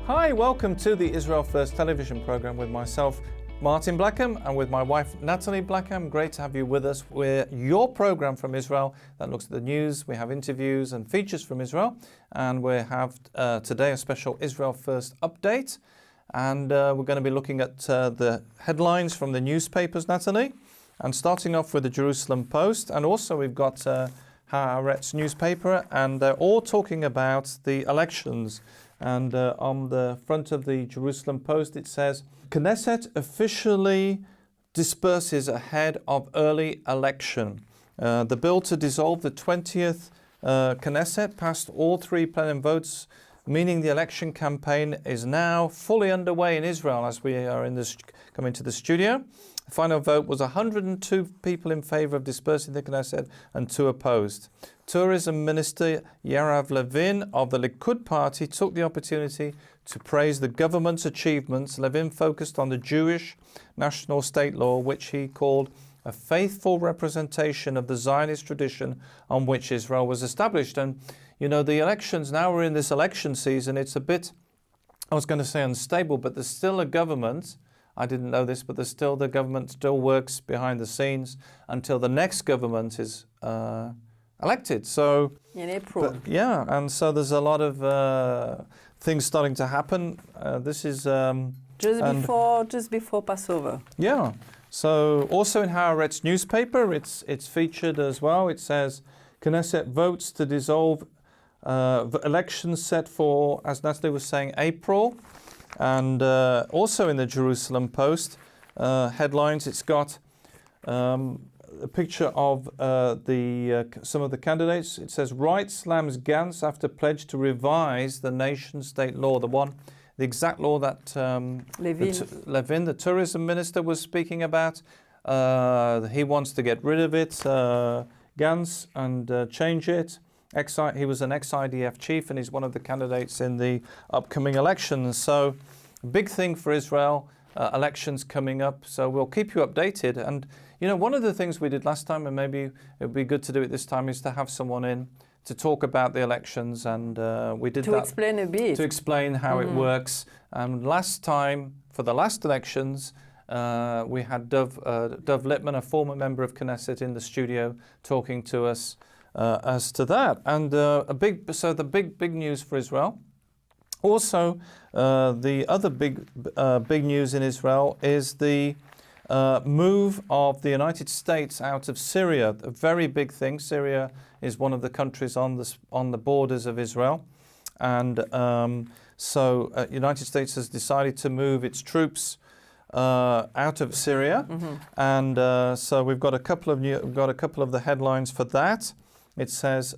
Hi, welcome to the Israel First television program with myself, Martin Blackham, and with my wife, Natalie Blackham. Great to have you with us. We're your program from Israel that looks at the news. We have interviews and features from Israel, and we have today a special Israel First update. And we're going to be looking at the headlines from the newspapers, Natalie, and starting off with the Jerusalem Post. And also we've got Haaretz newspaper, and they're all talking about the elections. And on the front of the Jerusalem Post, it says, Knesset officially disperses ahead of early election. The bill to dissolve the 20th Knesset passed all three plenum votes, meaning the election campaign is now fully underway in Israel as we are coming to the studio. The final vote was 102 people in favor of dispersing the Knesset and 2 opposed. Tourism Minister Yarav Levin of the Likud party took the opportunity to praise the government's achievements. Levin focused on the Jewish national state law, which he called a faithful representation of the Zionist tradition on which Israel was established. And, you know, the elections, now we're in this election season, it's a bit, I was going to say unstable, but there's still a government. I didn't know this, but the government still works behind the scenes until the next government is elected. So in April. And so there's a lot of things starting to happen. This is just before Passover. Yeah. So also in Haaretz newspaper, it's featured as well. It says Knesset votes to dissolve elections set for, as Natalie was saying, April. And also in the Jerusalem Post headlines, it's got a picture of some of the candidates. It says, Right slams Gantz after pledge to revise the nation-state law, the exact law that Levin, the tourism minister, was speaking about. He wants to get rid of it, Gantz, and change it. He was an ex-IDF chief, and he's one of the candidates in the upcoming elections. So, big thing for Israel, elections coming up. So we'll keep you updated. And, you know, one of the things we did last time, and maybe it would be good to do it this time, is to have someone in to talk about the elections. And we did that. To explain a bit. To explain how it works. And last time, for the last elections, we had Dov Lippman, a former member of Knesset, in the studio talking to us as to that. And the big news for Israel. Also, the other big news in Israel is the move of the United States out of Syria. A very big thing. Syria is one of the countries on the borders of Israel, and so United States has decided to move its troops out of Syria, and so we've got a couple of the headlines for that. It says,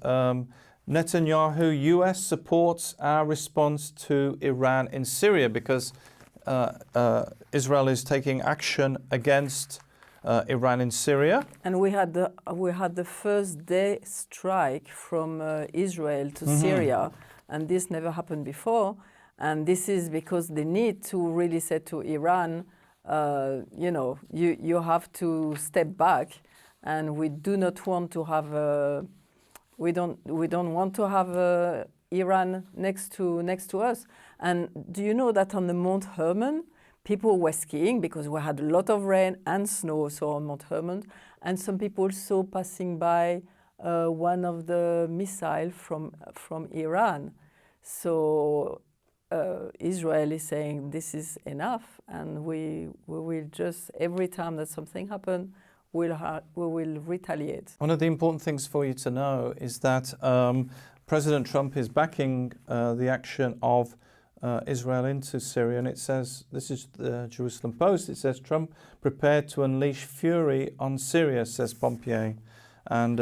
Netanyahu, US supports our response to Iran in Syria, because Israel is taking action against Iran in Syria. And we had the first day strike from Israel to Syria, and this never happened before. And this is because they need to really say to Iran, you have to step back, and we do not want to have we don't want to have Iran next to us. And do you know that on the Mount Hermon, people were skiing because we had a lot of rain and snow, so on Mount Hermon, and some people saw passing by one of the missiles from Iran. So Israel is saying this is enough, and we will just, every time that something happens, we will retaliate. One of the important things for you to know is that President Trump is backing the action of Israel into Syria, and it says, this is the Jerusalem Post, it says, Trump prepared to unleash fury on Syria, says Pompeo. And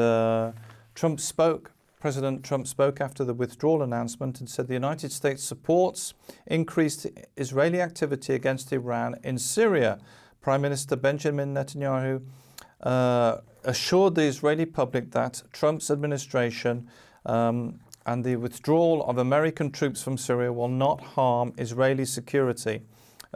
President Trump spoke after the withdrawal announcement and said the United States supports increased Israeli activity against Iran in Syria. Prime Minister Benjamin Netanyahu assured the Israeli public that Trump's administration and the withdrawal of American troops from Syria will not harm Israeli security.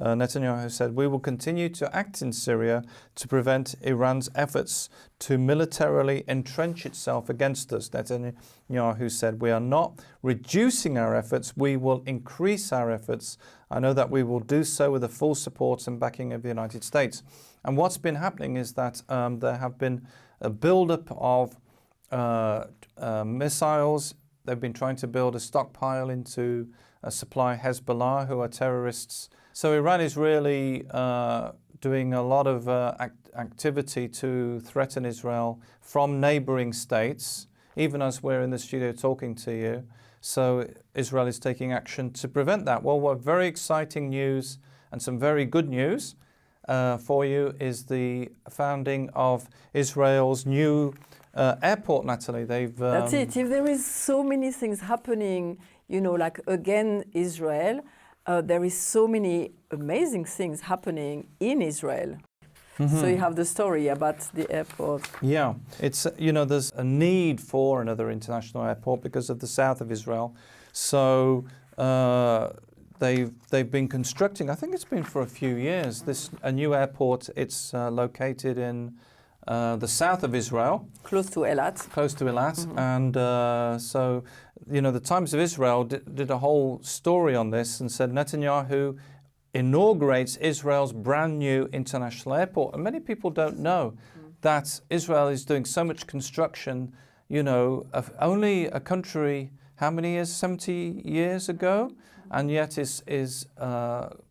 Netanyahu said, "We will continue to act in Syria to prevent Iran's efforts to militarily entrench itself against us." Netanyahu said, "We are not reducing our efforts, we will increase our efforts. I know that we will do so with the full support and backing of the United States." And what's been happening is that there have been a build-up of missiles. They've been trying to build a stockpile into supply Hezbollah, who are terrorists. So Iran is really doing a lot of activity to threaten Israel from neighboring states, even as we're in the studio talking to you. So Israel is taking action to prevent that. Well, what very exciting news and some very good news for you is the founding of Israel's new airport, Natalie. That's it. If there is so many things happening, like again, Israel, there is so many amazing things happening in Israel. Mm-hmm. So you have the story about the airport. Yeah, it's, there's a need for another international airport because of the south of Israel. So they've been constructing, I think it's been for a few years, a new airport. It's located in the south of Israel. Close to Eilat. Mm-hmm. And so, the Times of Israel did a whole story on this and said Netanyahu inaugurates Israel's brand new international airport. And many people don't know that Israel is doing so much construction, of only a country, how many years, 70 years ago? And yet is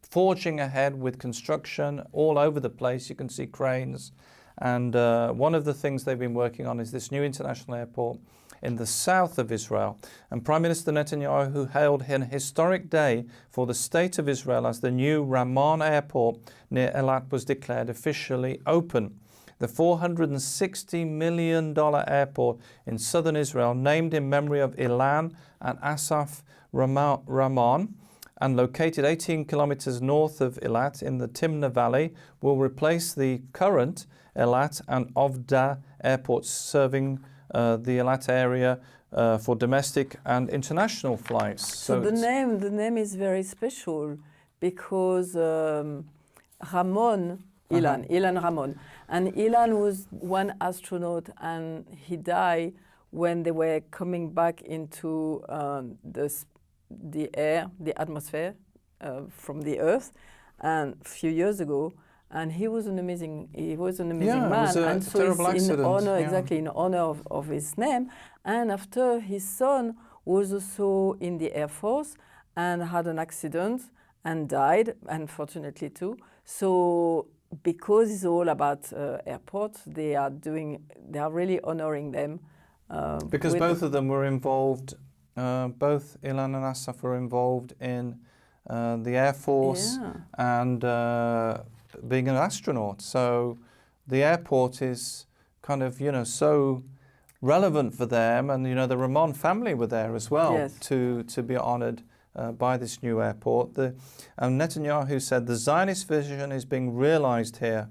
forging ahead with construction all over the place. You can see cranes. And one of the things they've been working on is this new international airport in the south of Israel. And Prime Minister Netanyahu hailed an historic day for the state of Israel as the new Ramon airport near Eilat was declared officially open. The $460 million airport in southern Israel, named in memory of Ilan and Asaf Ramon, and located 18 kilometers north of Eilat in the Timna Valley, will replace the current Eilat and Ofra airports serving the Eilat area for domestic and international flights. So the name is very special because Ramon, Ilan Ramon, and Ilan was one astronaut, and he died when they were coming back into the air, the atmosphere from the Earth, and a few years ago. And he was an amazing man. It was a terrible accident. In honor of his name. And after, his son was also in the Air Force and had an accident and died, unfortunately too. So because it's all about airports, they are really honoring them. Because both of them were involved, both Ilan and Asaf were involved in the Air Force and being an astronaut. So the airport is kind of, so relevant for them. And, the Ramon family were there as well to be honored by this new airport. And Netanyahu said, the Zionist vision is being realized here.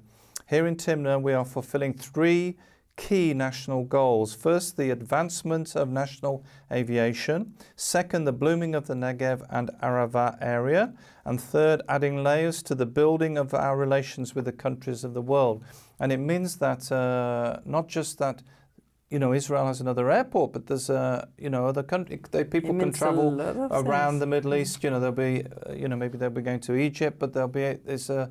Here in Timna, we are fulfilling three key national goals. First, the advancement of national aviation. Second, the blooming of the Negev and Arava area. And third, adding layers to the building of our relations with the countries of the world. And it means that not just that, Israel has another airport, but there's, other countries, people can travel around the Middle East. There'll be, maybe they'll be going to Egypt, but there's a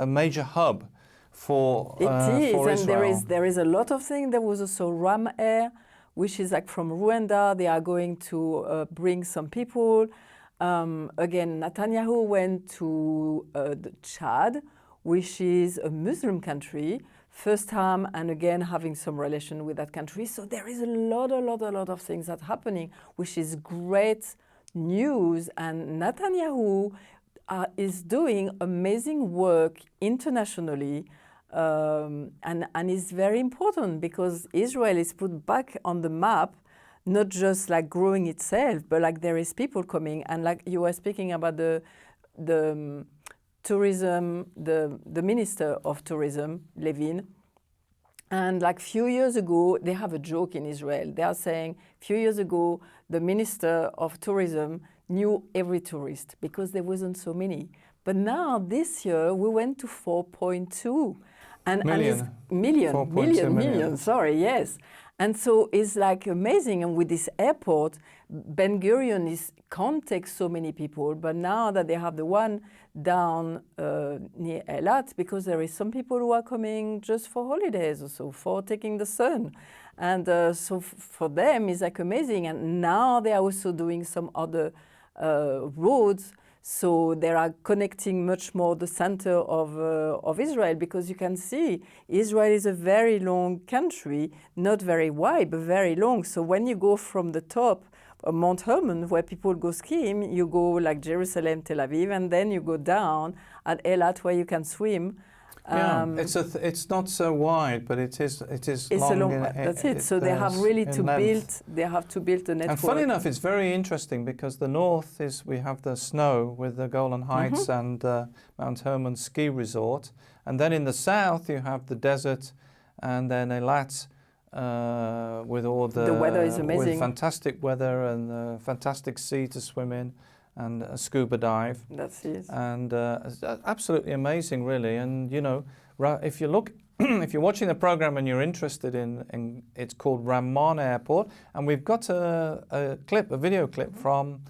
major hub for Israel. And there is a lot of things. There was also Ram Air, which is like from Rwanda. They are going to bring some people. Again, Netanyahu went to Chad, which is a Muslim country, first time, and again having some relation with that country. So there is a lot of things that are happening, which is great news. And Netanyahu is doing amazing work internationally. And is very important because Israel is put back on the map, not just like growing itself, but like there is people coming. And like you were speaking about the tourism, the minister of tourism, Levin. And like few years ago, they have a joke in Israel. They are saying, few years ago, the minister of tourism knew every tourist because there wasn't so many. But now this year we went to 4.2 Million. Million, 4.2 million. sorry, yes. And so it's like amazing. And with this airport, Ben Gurion can't take so many people, but now that they have the one down near Eilat, because there is some people who are coming just for holidays or so, for taking the sun. And so for them, it's like amazing. And now they are also doing some other roads. So they are connecting much more the center of Israel, because you can see Israel is a very long country, not very wide, but very long. So when you go from the top of Mount Hermon, where people go skiing, you go like Jerusalem, Tel Aviv, and then you go down at Eilat, where you can swim. Yeah, it's not so wide, but it is It's long. That's it. So they have really to build. They have to build a network. And funny enough, it's very interesting because the north is we have the snow with the Golan Heights and Mount Hermon ski resort, and then in the south you have the desert, and then Eilat with all the weather is amazing, with fantastic weather and fantastic sea to swim in. And a scuba dive. That's it. And absolutely amazing, really. And you know, if you look, if you're watching the program and you're interested in it's called Ramon Airport, and we've got a video clip from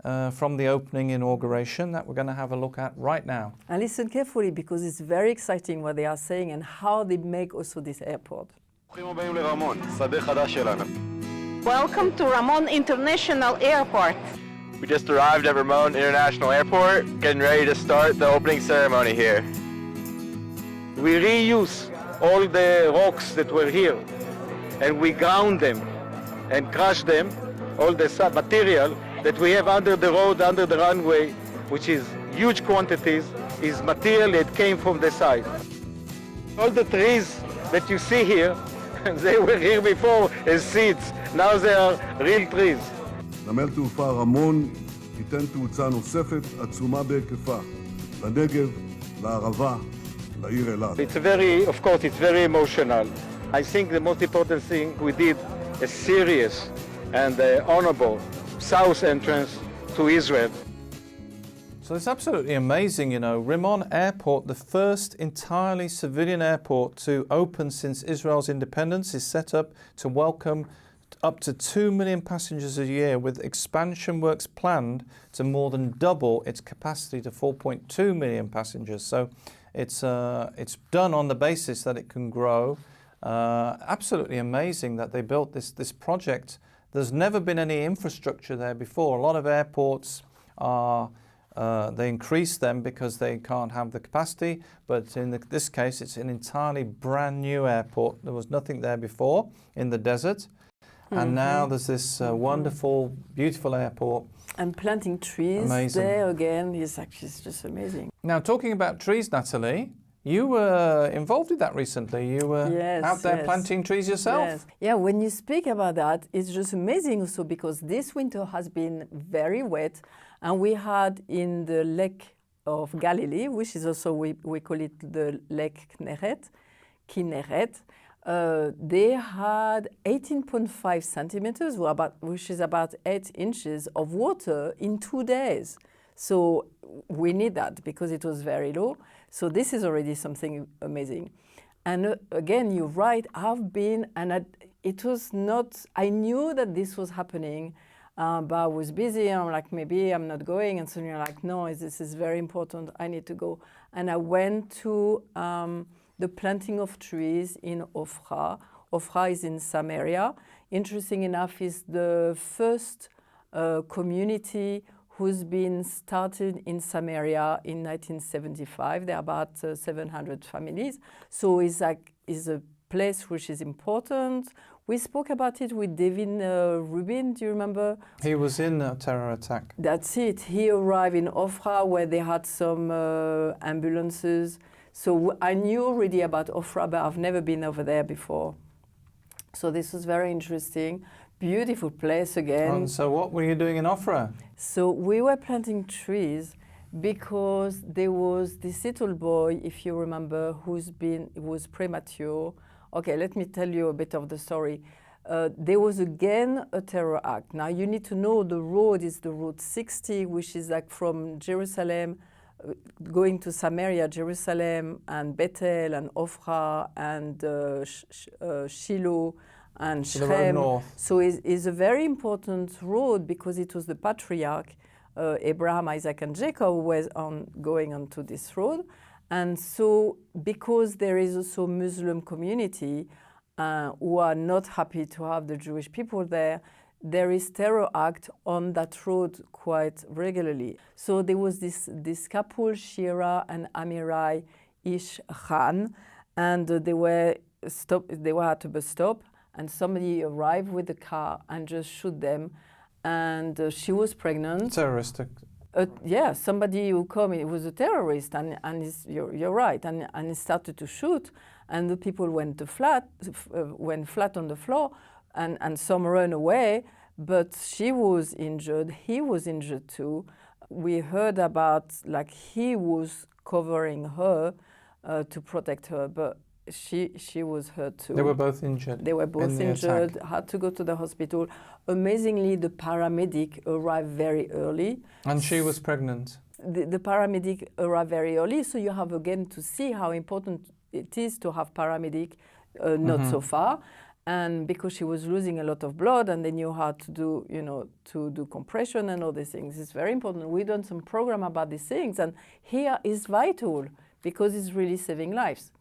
the opening inauguration that we're going to have a look at right now. And listen carefully, because it's very exciting what they are saying and how they make also this airport. Welcome to Ramon International Airport. We just arrived at Ramon International Airport, getting ready to start the opening ceremony here. We reuse all the rocks that were here, and we ground them and crush them, all the material that we have under the road, under the runway, which is huge quantities, is material that came from the side. All the trees that you see here, they were here before as seeds, now they are real trees. נמל תעופה רמון ייתן תאוצה נוספת עצומה בהיקפה לנגב, לערבה, לעיר אילת. Of course, it's very emotional. I think the most important thing we did a serious and honorable south entrance to Israel. So it's absolutely amazing, you know. Ramon Airport, the first entirely civilian airport to open since Israel's independence, is set up to welcome up to 2 million passengers a year, with expansion works planned to more than double its capacity to 4.2 million passengers. So it's done on the basis that it can grow. Absolutely amazing that they built this project. There's never been any infrastructure there before. A lot of airports they increase them because they can't have the capacity, but in this case it's an entirely brand new airport. There was nothing there before in the desert. And now there's this wonderful, beautiful airport. And planting trees there again is actually just amazing. Now, talking about trees, Natalie, you were involved with that recently. You were out there planting trees yourself. Yes. Yeah, when you speak about that, it's just amazing also, because this winter has been very wet, and we had in the Lake of Galilee, which is also, we call it the Lake Kinneret, they had 18.5 centimeters, which is about 8 inches of water in 2 days. So we need that because it was very low. So this is already something amazing. And again, you're right, I've been, and it was not, I knew that this was happening, but I was busy, and I'm like, maybe I'm not going. And so you're like, no, this is very important, I need to go. And I went to the planting of trees in Ofra. Ofra is in Samaria. Interesting enough, is the first community who's been started in Samaria in 1975. There are about 700 families. So it's a place which is important. We spoke about it with David Rubin, do you remember? He was in a terror attack. That's it. He arrived in Ofra, where they had some ambulances. So I knew already about Ofra, but I've never been over there before. So this was very interesting. Beautiful place again. And so what were you doing in Ofra? So we were planting trees because there was this little boy, if you remember, who was premature. Okay, let me tell you a bit of the story. There was again a terror act. Now you need to know the road is the road 60, which is like from Jerusalem going to Samaria, Jerusalem, and Bethel, and Ofra, and Shiloh, and So the road Shrem. north. So it's a very important road because it was the patriarch, Abraham, Isaac, and Jacob, who was going onto this road. And so because there is also Muslim community who are not happy to have the Jewish people there is terror act on that road quite regularly. So there was this couple, Shira and Amirai Ish Khan, and they were at a bus stop, and somebody arrived with a car and just shoot them, and she was pregnant. Terroristic. Yeah, somebody who came, it was a terrorist, and you're right, and he started to shoot, and the people went flat on the floor, and some ran away, but she was injured, he was injured too. We heard about, like, he was covering her to protect her, but she was hurt too. They were both injured. They were both in the injured, attack. had to go to the hospital. Amazingly, the paramedic arrived very early. And she was pregnant. The paramedic arrived very early, so you have again to see how important it is to have paramedic not so far. And because she was losing a lot of blood, and they knew how to do, to do compression and all these things. It's very important. We've done some program about these things, and here is vital because it's really saving lives.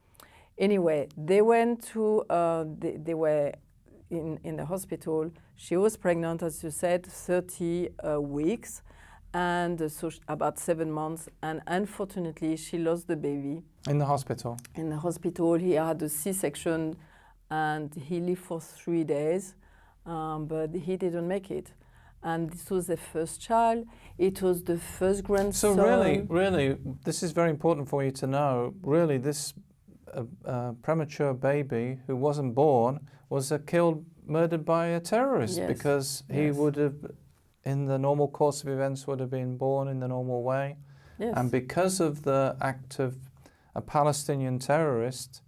Anyway, they went to, they were in the hospital. She was pregnant, as you said, 30 weeks, and so about 7 months. And unfortunately, she lost the baby. In the hospital? In the hospital. He had a C-section, and he lived for 3 days, but he didn't make it. And this was the first child. It was the first grandson. So really, this is very important for you to know. Really, this premature baby who wasn't born was murdered by a terrorist. Yes. Because he would have, in the normal course of events, would have been born in the normal way. Yes. And because of the act of a Palestinian terrorist,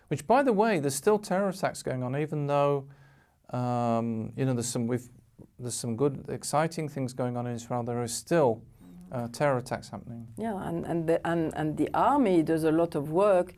which, by the way, there's still terror attacks going on, even though there's some good, exciting things going on in Israel. There is still terror attacks happening. Yeah, and the army does a lot of work,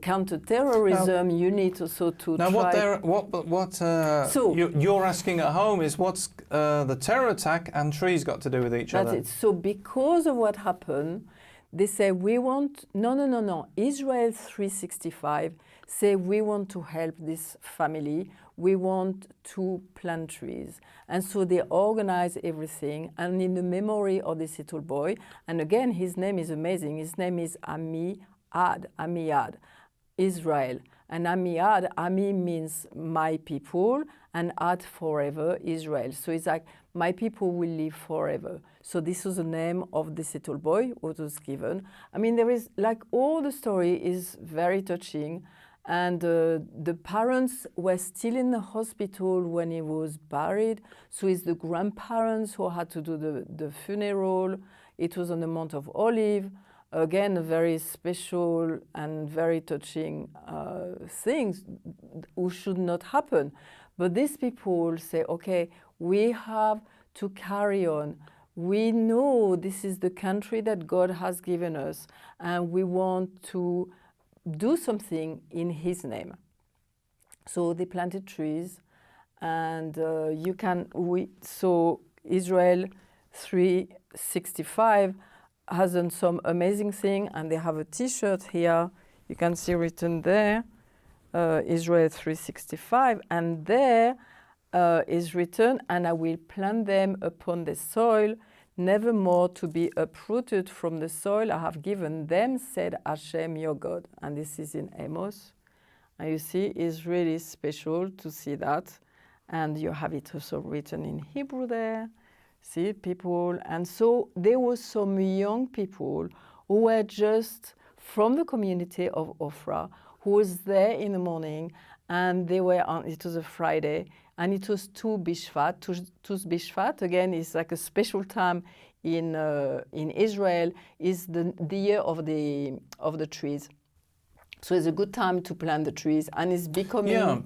counter-terrorism unit also to now try. So you're asking at home is what's the terror attack and trees got to do with each other? That's it. So because of what happened, they say we want no. Israel 365 say we want to help this family. We want to plant trees. And so they organize everything. And in the memory of this little boy, and again, his name is amazing. His name is Amiyad, Israel. And Amiyad, Ami means my people, and Ad forever, Israel. So it's like, my people will live forever. So this was the name of this little boy who was given. I mean, there is, like, all the story is very touching. And the parents were still in the hospital when he was buried. So it's the grandparents who had to do the funeral. It was on the Mount of Olives. Again, a very special and very touching things who should not happen. But these people say, okay, we have to carry on. We know this is the country that God has given us, and we want to do something in His name. So they planted trees, and so Israel 365 has done some amazing thing, and they have a T-shirt here. You can see written there, Israel 365, and there is written, and I will plant them upon the soil, never more to be uprooted from the soil I have given them, said Hashem your God. And this is in Amos. And you see, it's really special to see that. And you have it also written in Hebrew there. See, people. And so there were some young people who were just from the community of Ofra, who was there in the morning, and they were on, it was a Friday, and it was Tu Bishvat. Tu Bishvat, again, is like a special time in Israel, is the year of the trees. So it's a good time to plant the trees, and it's becoming... Yeah,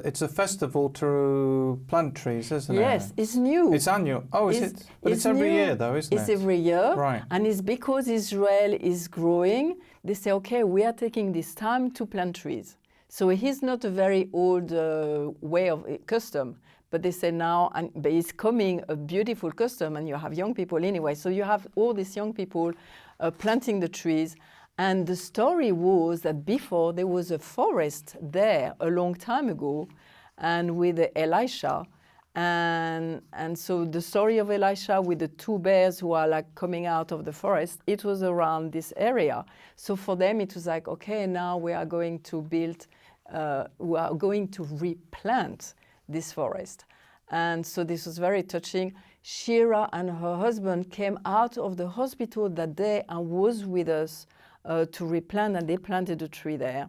it's a festival to plant trees, isn't it? Yes, it's new. It's annual. Oh, is it? But it's every new. year, though, isn't it? It's every year. Right. And it's because Israel is growing, they say, okay, we are taking this time to plant trees. So it is not a very old way of custom, but they say now, but it's coming a beautiful custom, and you have young people anyway. So you have all these young people planting the trees. And the story was that before there was a forest there a long time ago, and with Elisha. And so the story of Elisha with the two bears who are like coming out of the forest, it was around this area. So for them it was like, okay, now we are going to build, we are going to replant this forest. And so this was very touching. Shira and her husband came out of the hospital that day and was with us to replant, and they planted a tree there.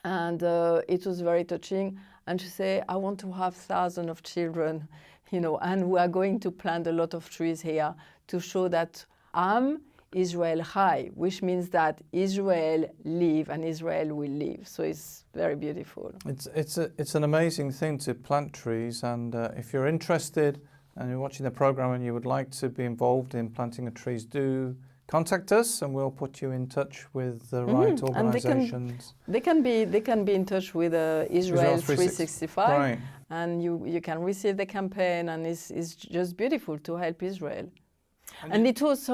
And it was very touching. And she said, I want to have thousands of children, you know, and we are going to plant a lot of trees here to show that Am Israel Chai, which means that Israel live and Israel will live. So it's very beautiful. It's an amazing thing to plant trees, and if you're interested and you're watching the program and you would like to be involved in planting the trees, do contact us and we'll put you in touch with the right organizations. They can be in touch with Israel 365, right. And you can receive the campaign, and it's just beautiful to help Israel. And it was,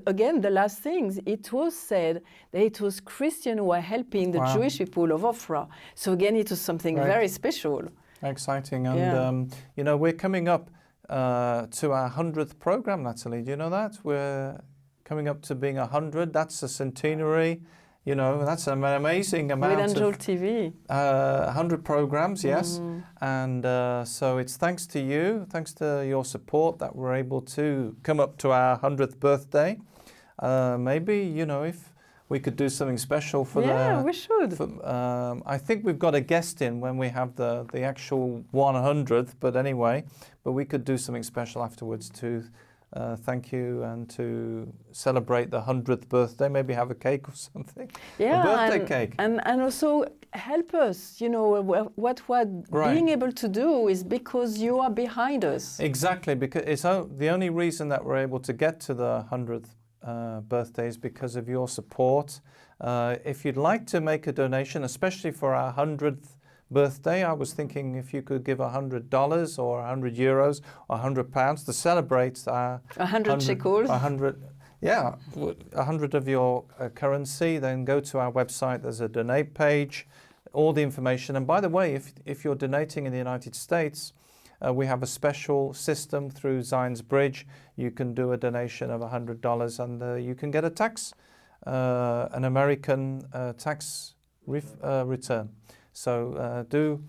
again, the last things, it was said that it was Christian who were helping the Jewish people of Ofra. So again, it was something very special. Exciting. And, you know, we're coming up to our 100th program, Natalie. Do you know that? We're coming up to being 100. That's a centenary. You know, that's an amazing amount. With Angel TV. 100 programs, yes. And so it's thanks to you, thanks to your support, that we're able to come up to our 100th birthday. Maybe, you know, if we could do something special for we should. I think we've got a guest in when we have the actual 100th, but anyway, but we could do something special afterwards to thank you and to celebrate the 100th birthday, maybe have a cake or something. Yeah, a birthday cake. And also help us, you know, what we're being able to do is because you are behind us. Exactly, because it's the only reason that we're able to get to the 100th birthday is because of your support. If you'd like to make a donation, especially for our 100th birthday, I was thinking if you could give $100 or 100 euros or 100 pounds to celebrate our 100 shekels. 100 of your currency, then go to our website. There's a donate page, all the information. And by the way, if you're donating in the United States, we have a special system through Zion's Bridge. You can do a donation of $100 and you can get an American tax return. So do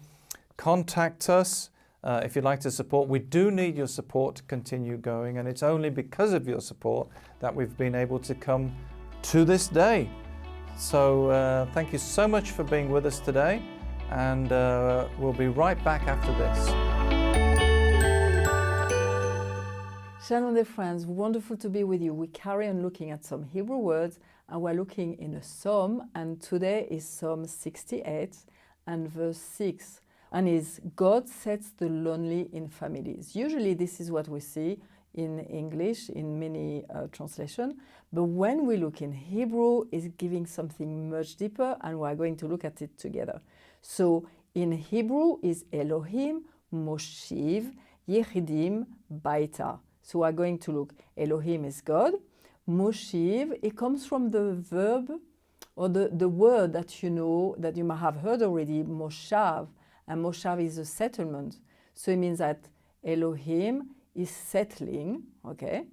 contact us if you'd like to support. We do need your support to continue going, and it's only because of your support that we've been able to come to this day. So thank you so much for being with us today, and we'll be right back after this. Shalom, dear friends, wonderful to be with you. We carry on looking at some Hebrew words, and we're looking in a psalm, and today is Psalm 68. And verse 6, and is God sets the lonely in families. Usually this is what we see in English in many translations, but when we look in Hebrew, it's giving something much deeper, and we're going to look at it together. So in Hebrew is Elohim Moshiv Yechidim Baita. So we're going to look, Elohim is God, Moshiv, it comes from the verb or the word that you know, that you might have heard already, Moshav, and Moshav is a settlement. So it means that Elohim is settling, okay?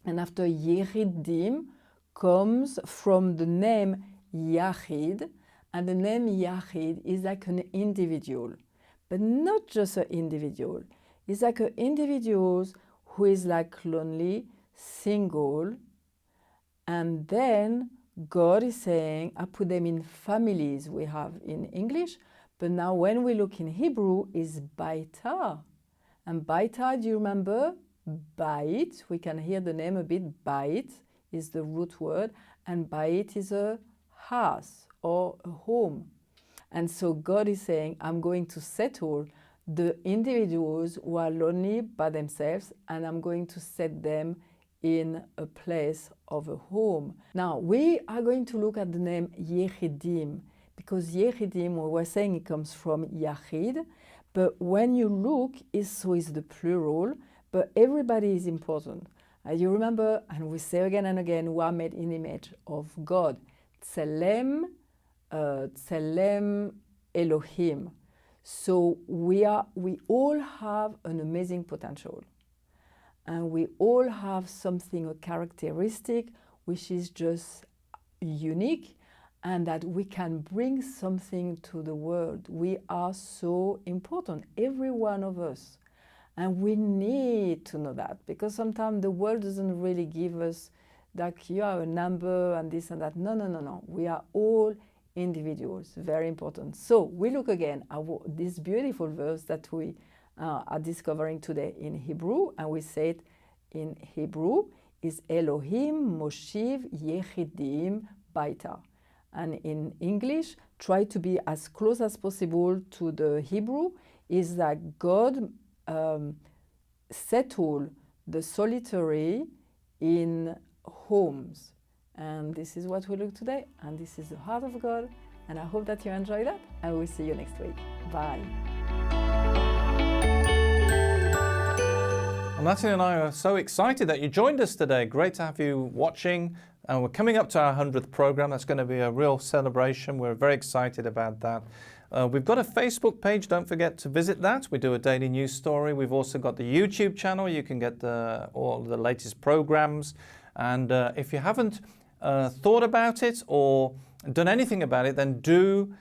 And after Yechidim comes from the name Yachid, and the name Yachid is like an individual, but not just an individual. It's like an individual who is like lonely, single, and then God is saying, I put them in families we have in English, but now when we look in Hebrew is Baita. And Baita, do you remember? Bait, we can hear the name a bit, Bait is the root word, and Bait is a house or a home. And so God is saying, I'm going to settle the individuals who are lonely by themselves, and I'm going to set them in a place of a home. Now, we are going to look at the name Yehidim, because Yehidim, we were saying it comes from Yahid, but when you look, so is the plural, but everybody is important. As you remember, and we say again and again, we are made in the image of God. Tselem Elohim. So we all have an amazing potential. And we all have something, a characteristic, which is just unique, and that we can bring something to the world. We are so important, every one of us. And we need to know that, because sometimes the world doesn't really give us like you are a number and this and that. No. We are all individuals, very important. So we look again at this beautiful verse that we are discovering today in Hebrew, and we say it in Hebrew is Elohim Moshiv Yechidim Baita. And in English, try to be as close as possible to the Hebrew, is that God settle the solitary in homes. And this is what we look today, and this is the heart of God, and I hope that you enjoy that, and we'll see you next week. Bye. Well, Natalie and I are so excited that you joined us today. Great to have you watching, and we're coming up to our 100th program. That's going to be a real celebration. We're very excited about that. We've got a Facebook page. Don't forget to visit that. We do a daily news story. We've also got the YouTube channel. You can get all the latest programs. And if you haven't thought about it or done anything about it, then do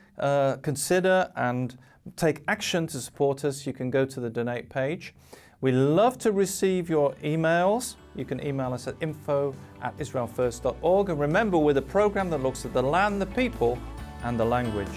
consider and take action to support us. You can go to the donate page. We love to receive your emails. You can email us at info@israelfirst.org. And remember, we're the program that looks at the land, the people, and the language.